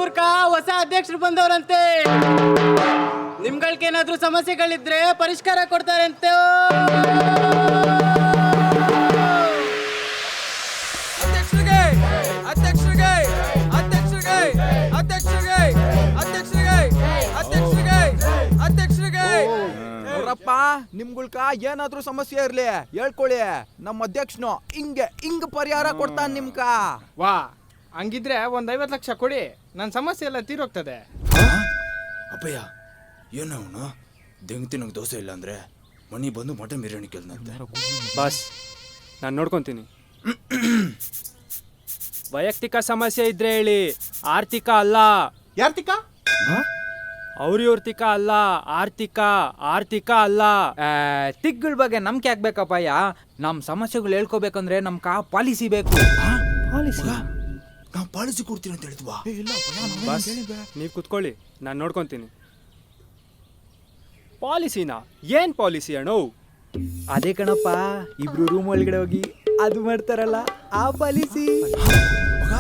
ಊರ್ಕ ಹೊಸ ಅಧ್ಯಕ್ಷರು ಬಂದವರಂತೆ. ನಿಮ್ಗಳ್ಗೇನಾದ್ರೂ ಸಮಸ್ಯೆಗಳಿದ್ರೆ ಪರಿಷ್ಕಾರ ಕೊಡ್ತಾರಂತೆ. ನೋಡ್ರಪ್ಪ, ನಿಮ್ಗಳ್ಕ ಏನಾದ್ರೂ ಸಮಸ್ಯೆ ಇರ್ಲಿ ಹೇಳ್ಕೊಳ್ಳಿ, ನಮ್ಮ ಅಧ್ಯಕ್ಷನು ಹಿಂಗ ಪರಿಹಾರ ಕೊಡ್ತಾನ ನಿಮ್ಕ. ವಾ, ಹಂಗಿದ್ರೆ 50 ಲಕ್ಷ ಕೊಡಿ, ನನ್ನ ಸಮಸ್ಯೆ ಎಲ್ಲ ತೀರೋಗ್ತದೆ. ಅಪ್ಪಯ್ಯ ಏನೋ ಅವನು ದೆಂಗ್ ತಿನ್ನೋಕೆ ದೋಸೆ ಇಲ್ಲ ಅಂದ್ರೆ ಮನಿ ಬಂದು ಮಟನ್ ಬಿರಿಯಾನಿ ಕೇಳ್ದಂತೆ. ಬಸ್ ನಾನು ನೋಡ್ಕೊತೀನಿ. ವೈಯಕ್ತಿಕ ಸಮಸ್ಯೆ ಇದ್ರೆ ಹೇಳಿ, ಆರ್ಥಿಕ ಅಲ್ಲ. ಯಾರ್ತಿಕ? ಅವ್ರಿವ್ರತಿಕ ಅಲ್ಲ, ಆರ್ಥಿಕ ಅಲ್ಲ. ತಿಗ್ಗಳ ಬಗ್ಗೆ ನಮ್ಗೆ ಆಗ್ಬೇಕಪ್ಪಯ್ಯ. ನಮ್ ಸಮಸ್ಯೆಗಳು ಹೇಳ್ಕೋಬೇಕಂದ್ರೆ ನಮ್ಕ ಪಾಲಿಸಿ ಬೇಕು. ಪಾಲಿಸಿ ನಾವು ಪಾಲಿಸಿ ಕೊಡ್ತೀನಿ ಅಂತ ಹೇಳಿದ್ವಾ? ಬಸ್ ನೀವು ಕುತ್ಕೊಳ್ಳಿ, ನಾನು ನೋಡ್ಕೊತೀನಿ. ಪಾಲಿಸಿನಾ? ಏನ್ ಪಾಲಿಸಿ ಅಣ್ಣೋ? ಅದೇ ಕಣಪ್ಪ, ಇಬ್ರು ರೂಮ್ ಒಳಗಡೆ ಹೋಗಿ ಅದು ಮಾಡ್ತಾರಲ್ಲ, ಆ ಪಾಲಿಸಿ. ಮಗ,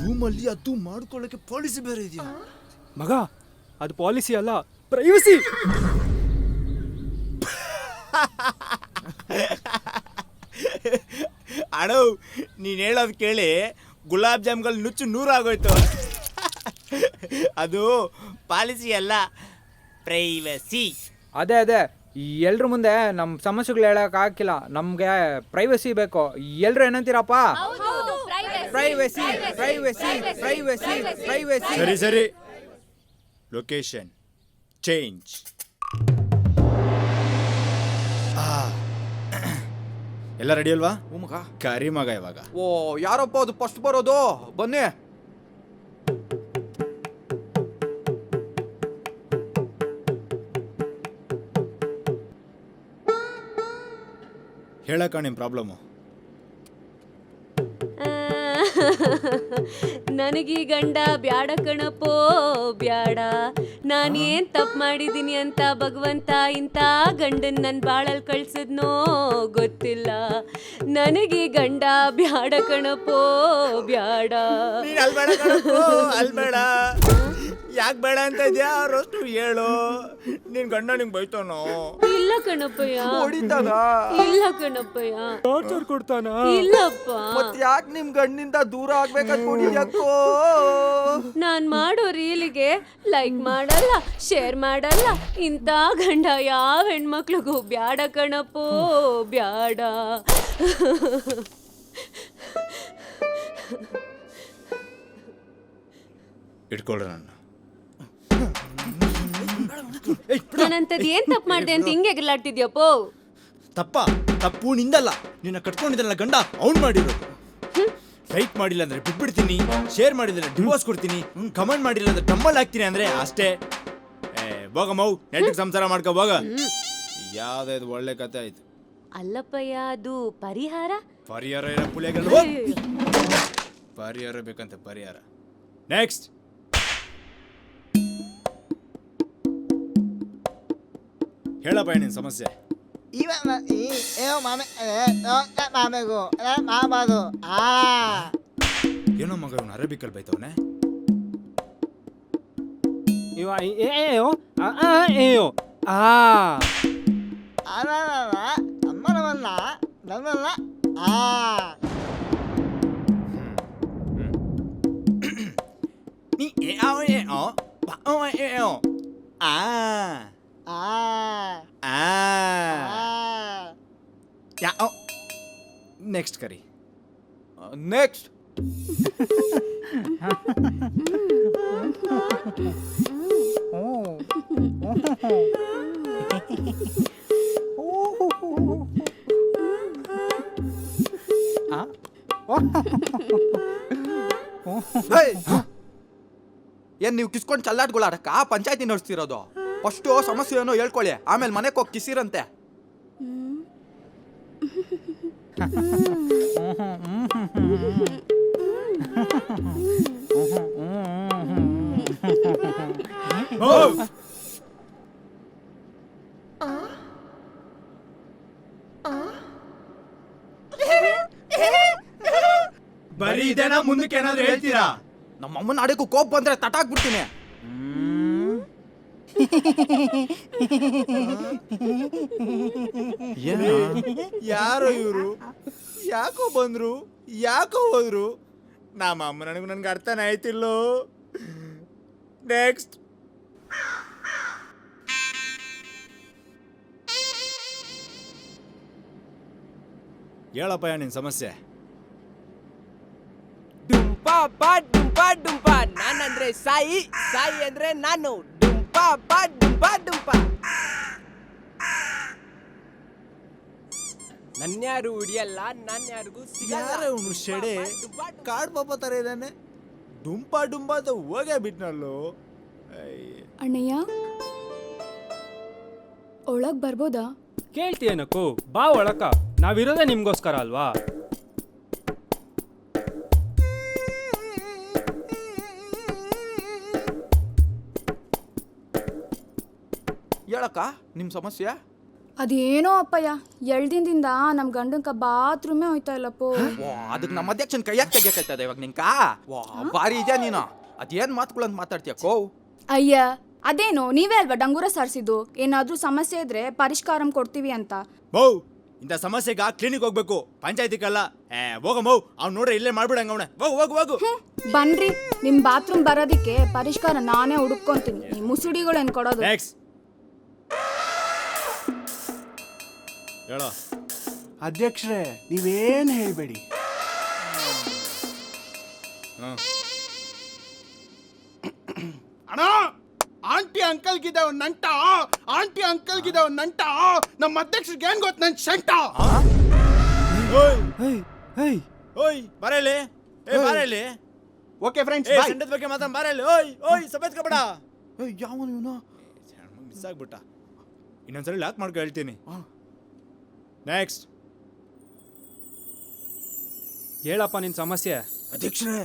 ರೂಮಲ್ಲಿ ಅದು ಮಾಡ್ಕೊಳ್ಳೋಕೆ ಪಾಲಿಸಿ ಬೇರೆ ಇದೆಯಾ? ಮಗ, ಅದು ಪಾಲಿಸಿ ಅಲ್ಲ, ಪ್ರೈವಸಿ. ಅಣ್ಣೋ, ನೀನು ಹೇಳೋದು ಕೇಳಿ ಗುಲಾಬ್ ಜಾಮ್ಗಳು ನುಚ್ಚು 100 ಆಗೋಯ್ತು. ಅದು ಪಾಲಿಸಿ ಅಲ್ಲ, ಪ್ರೈವಸಿ. ಅದೇ ಎಲ್ರ ಮುಂದೆ ನಮ್ಮ ಸಮಸ್ಯೆಗಳು ಹೇಳಕ್ ಹಾಕಿಲ್ಲ, ನಮ್ಗೆ ಪ್ರೈವಸಿ ಬೇಕು. ಎಲ್ರು ಏನಂತೀರಪ್ಪ? ಪ್ರೈವಸಿ. ಸರಿ ಲೊಕೇಶನ್ ಚೇಂಜ್. ಎಲ್ಲ ರೆಡಿ ಅಲ್ವಾ? ಕರಿ ಮಗ ಇವಾಗ. ಓ, ಯಾರಪ್ಪ ಅದು ಫಸ್ಟ್ ಬರೋದು? ಬನ್ನಿ. ಹೇಳಕ್ಕ ನಿಮ್ಮ ಪ್ರಾಬ್ಲಮ್ಮು. ನನಗೀ ಗಂಡ ಬ್ಯಾಡ ಕಣಪೋ ಬ್ಯಾಡ. ನಾನೇನ್ ತಪ್ಪು ಮಾಡಿದೀನಿ ಅಂತ ಭಗವಂತ ಇಂಥ ಗಂಡನ್ ನನ್ನ ಬಾಳಲ್ಲಿ ಕಳ್ಸಿದ್ನೋ ಗೊತ್ತಿಲ್ಲ. ನನಗೀ ಗಂಡ ಬ್ಯಾಡ ಕಣಪೋ ಬ್ಯಾಡ. ಅಲ್ಬೇಡ, ಯಾಕೆ ಬೇಡ ಅಂತ ಇದೆಯಾ? ಅಷ್ಟು ಹೇಳು. ನಿನ್ ಗಂಡ ನಿಂಗೆ ಬೈತಾನೋ? ಇಲ್ಲ ಕಣಪ್ಪಯ್ಯ, ಇಲ್ಲ ಕಣಪ್ಪಯ್ಯ. ಟಾರ್ಚರ್ ಕೊಡ್ತಾನ? ಇಲ್ಲಪ್ಪ. ಮತ್ತೆ ಯಾಕೆ ನಿಮ್ ಗಂಡಿಂದ ದೂರ ಆಗ್ಬೇಕಂದ್ಕೊಂಡಿದ್ಯಾಕೋ? ನಾನ್ ಮಾಡೋ ರೀಲಿಗೆ ಲೈಕ್ ಮಾಡಲ್ಲ, ಶೇರ್ ಮಾಡಲ್ಲ. ಇಂಥ ಗಂಡ ಯಾವ ಹೆಣ್ಮಕ್ಳಿಗೂ ಬ್ಯಾಡ ಕಣಪ್ಪೋ ಬ್ಯಾಡ. ಇಟ್ಕೊಳ್ರ ನನ್ನ. ನಾನಂತದ್ ಏನ್ ತಪ್ಪು ಮಾಡ್ದೆ ಅಂತ ಹಿಂಗೆ ಗೆಲ್ಲಾಡ್ತಿದ್ಯಪ್ಪೋ? ತಪ್ಪು ನಿಂದಲ್ಲ, ನಿನ್ನ ಕಟ್ಕೊಂಡಿದ್ದಲ್ಲ ಗಂಡ ಅವ್ನು ಮಾಡಿರೋದು. ಲೈಕ್ ಮಾಡಿಲ್ಲ ಅಂದ್ರೆ ಬಿಟ್ಬಿಡ್ತೀನಿ, ಶೇರ್ ಮಾಡಿದ್ರೆ ಡಿವೋರ್ಸ್ ಕೊಡ್ತೀನಿ, ಕಮೆಂಟ್ ಮಾಡಿಲ್ಲ ಅಂದ್ರೆ ಡಮ್ಮಲ್ ಹಾಕ್ತೀನಿ ಅಂದ್ರೆ ಅಷ್ಟೇ. ಹೋಗ ಮೌ, ನೆಟ್ಟಿಗೆ ಸಂಸಾರ ಮಾಡ್ಕೊ ಹೋಗ. ಯಾವ್ದು ಒಳ್ಳೆ ಕತೆ ಆಯ್ತು. ಅಲ್ಲಪ್ಪಯ್ಯ, ಅದು ಪರಿಹಾರ. ಪರಿಹಾರ ಪುಳಿಯಾಗಲ್ಲ, ಪರಿಹಾರ ಬೇಕಂತ ಪರಿಹಾರ. ನೆಕ್ಸ್ಟ್. ಹೇಳಪ್ಪ ನಿನ್ ಸಮಸ್ಯೆ. ಏನೋ ಮಗ ಇವನು ಅರೇಬಿಕಲ್ ಬೈತವನೆ. ನೆಕ್ಸ್ಟ್ ಕರಿ. ನೆಕ್ಸ್ಟ್. ಏನ್ ನೀವು ಕಿಸ್ಕೊಂಡು ಚಲ್ಲಾಟ್ಗಳಾಡಕ್ಕ ಪಂಚಾಯತಿ ನಡೆಸ್ತಿರೋದು? ಫಸ್ಟು ಸಮಸ್ಯೆ ಏನೋ ಹೇಳ್ಕೊಳ್ಳಿ, ಆಮೇಲೆ ಮನೆಗೆ ಹೋಗಿ ಕಿಸಿರಂತೆ. ಬರೀ ಇದೇನಾ? ಮುಂದಕ್ಕೆ ಏನಾದ್ರು ಹೇಳ್ತೀರಾ? ನಮ್ಮ ಅಮ್ಮನ ಅಡೆಗೂ ಕೋಪ ಬಂದ್ರೆ ತಟಾಕ್ಬಿಡ್ತೀನಿ. ಯಾರೋ ಇವರು ಯಾಕೋ ಬಂದ್ರು ಯಾಕೋ ಹೋದ್ರು ನಮ್ಮ ಅಮ್ಮ ನನ್ಗೆ ಅರ್ಥನೇ ಆಯ್ತಿಲ್ಲೋ. ನೆಕ್ಸ್ಟ್ ಹೇಳಪ್ಪ ನಿನ್ ಸಮಸ್ಯೆ. ಡುಂಪಾ ಬಾ ಡುಂಪಾ ಡುಂಪಾ ನಾನಂದ್ರೆ ಸಾಯಿ, ಸಾಯಿ ಅಂದ್ರೆ ನಾನು. ಡುಂಪಾ ಬಾ ಡುಂಪಾ ಡುಂಪಾ ನನ್ಯಾರು ಉಡಿಯಲ್ಲ, ನಾನ್ಯಾರಿಗೂ ಯಾರ ಇವನು ಶೆಡೆ ಕಾಡ್ ಪಾಪ ತರ ಇದ್ದಾನೆ. ಡುಂಪಾ ಡುಂಪಾ ಅಂತ ಹೋಗೇ ಬಿಟ್ನಲ್ಲೋ. ಅಣ್ಣಯ್ಯ ಒಳಗ್ ಬರ್ಬೋದಾ? ಕೇಳ್ತೀಯನಕ್ಕೂ ಬಾ ಒಳಕ, ನಾವಿರೋದೇ ನಿಮ್ಗೋಸ್ಕರ ಅಲ್ವಾ. ಹೇಳಕ್ಕ ನಿಮ್ಮ ಸಮಸ್ಯೆ. ಅದೇನೋ ಅಪ್ಪಯ್ಯ, ಎಳ್ದಿಂದಿಂದ ನಮ್ ಗಂಡಂಕ ಬಾತ್ರೂಮೇ ಹೋಯ್ತಾ ಇಲ್ಲಪ್ಪೋ. ಅದಕ್ಕೆ ನಮ್ಮ ಅಧ್ಯಕ್ಷನ್ ಕೈಯಾಗ ತೆಗಿಯಕೈತದ ಇವಾಗ ನಿಂಕ. ಭಾರಿ ಇದೆಯಾ ನೀನು, ಅದೇನ್ ಮಾತುಗಳಂತ ಮಾತಾಡ್ತೀಯ ಕೋ. ಅಯ್ಯ ಅದೇನೋ ನೀವೇ ಅಲ್ವಾ ಡಂಗೂರ ಸಾರಿಸಿದ್ದು, ಏನಾದ್ರೂ ಸಮಸ್ಯೆ ಇದ್ರೆ ಪರಿಷ್ಕಾರ ಕೊಡ್ತೀವಿ ಅಂತ. ಮೌ ಇಂಥ ಸಮಸ್ಯೆಗ ಕ್ಲಿನಿಕ್ ಹೋಗ್ಬೇಕು, ಪಂಚಾಯತಿಗಲ್ಲ. ಹೋಗ ಮೌ, ಅವ್ನು ನೋಡ್ರೆ ಇಲ್ಲೇ ಮಾಡ್ಬಿಡಂಗ ಅವನ. ಹೋಗು ಬನ್ರಿ, ನಿಮ್ ಬಾತ್ರೂಮ್ ಬರೋದಿಕ್ಕೆ ಪರಿಷ್ಕಾರ ನಾನೇ ಹುಡುಕೊಂತೀನಿ. ಈ ಮುಸುಡಿಗಳೇನ್ ಕೊಡೋದು? ಹೇಳೋ ಅಧ್ಯಕ್ಷರೇ, ನೀವೇನು ಹೇಳ್ಬೇಡಿ. ಅಣ್ಣ, ಆಂಟಿ ಅಂಕಲ್ಗಿದಾವ್ ನಂಟ, ಆಂಟಿ ಅಂಕಲ್ಗಿದಾವ್ ನಂಟ. ನಮ್ಮ ಅಧ್ಯಕ್ಷರಿಗೆ ಏನ್ ಗೊತ್ತ ನನ್ ಶಂಟ. ಓಯ್ ಬರಲಿ, ಬರಲಿ. ಓಕೆ ಫ್ರೆಂಡ್ಸ್, ಸಂಡದ ಬಗ್ಗೆ ಮಾತಾಡ ಬರಲಿ. ಓಯ್ ಸಮೇತ್ ಕಬಡ. ಯಾವನು ಇವನು ಮಿಸ್ ಆಗ್ಬಿಟ್ಟ. ಇನ್ನೊಂದ್ಸರಿ ಲಾಕ್ ಮಾಡ್ಕೊ ಹೇಳ್ತೀನಿ. ನೆಕ್ಸ್ಟ್ ಹೇಳಪ್ಪ ನಿನ್ ಸಮಸ್ಯೆ. ಅಧ್ಯಕ್ಷರೇ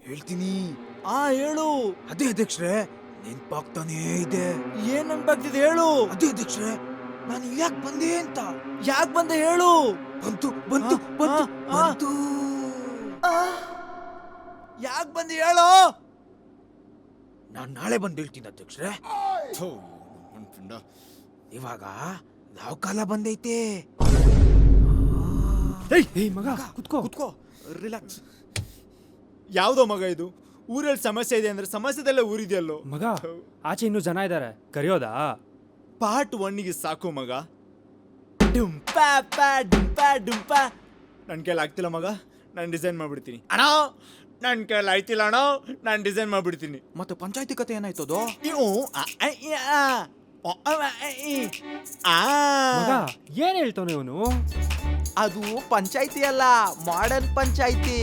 ಹೇಳ್ತೀನಿ. ಹೇಳು. ಅದೇ ಅಧ್ಯಕ್ಷರೇ, ನೆನ್ಪಾಗ್ತಾನೇ ಇದೆ. ಏನ್ ನೆನ್ಪಾಗ್ತಿದೆ ಹೇಳು. ಅದೇ ಅಧ್ಯಕ್ಷರೇ, ನಾನು ಯಾಕೆ ಬಂದೆ ಅಂತ. ಯಾಕೆ ಬಂದೆ ಹೇಳು. ಬಂತು ಬಂತು ಬಂತು ಬಂತು. ಯಾಕೆ ಬಂದೆ ಹೇಳು. ನಾನು ನಾಳೆ ಬಂದು ಹೇಳ್ತೀನಿ ಅಧ್ಯಕ್ಷರೇ. ಇವಾಗ ಯಾವ ಕಾಲ ಬಂದೈತೆ. ಮಗ ಕುತ್ಕೋ. ರಿಲ್ಯಾಕ್ಸ್. ಯಾವ್ದೋ ಮಗ ಇದು. ಊರಲ್ಲಿ ಸಮಸ್ಯೆ ಇದೆ ಅಂದ್ರೆ ಸಮಸ್ಯೆದಲ್ಲೇ ಊರಿದೆಯಲ್ಲೋ. ಮಗ ಆಚೆ ಇನ್ನೂ ಜನ ಇದ್ದಾರೆ, ಕರೆಯೋದಾ? ಪಾರ್ಟ್ 1ಗೆ ಸಾಕು ಮಗ. ಡುಂಪಾ ಪಾ ಡುಂಪಾ ಡುಂಪಾ. ನನ್ನ ಕೈಲಿ ಆಗ್ತಿಲ್ಲ ಮಗ, ನಾನು ಡಿಸೈನ್ ಮಾಡ್ಬಿಡ್ತೀನಿ. ಅಣ್ಣ ನನ್ನ ಕೈಲಿ ಆಯ್ತಿಲ್ಲ ಅಣ್ಣ, ನಾನು ಡಿಸೈನ್ ಮಾಡ್ಬಿಡ್ತೀನಿ. ಮತ್ತೆ ಪಂಚಾಯತಿ ಕತೆ ಏನಾಯ್ತದೋ? ಮಗ ಏನ್ ಹೇಳ್ತಾನೆ ಇವನು? ಅದು ಪಂಚಾಯತಿ ಅಲ್ಲ, ಮಾಡರ್ನ್ ಪಂಚಾಯತಿ.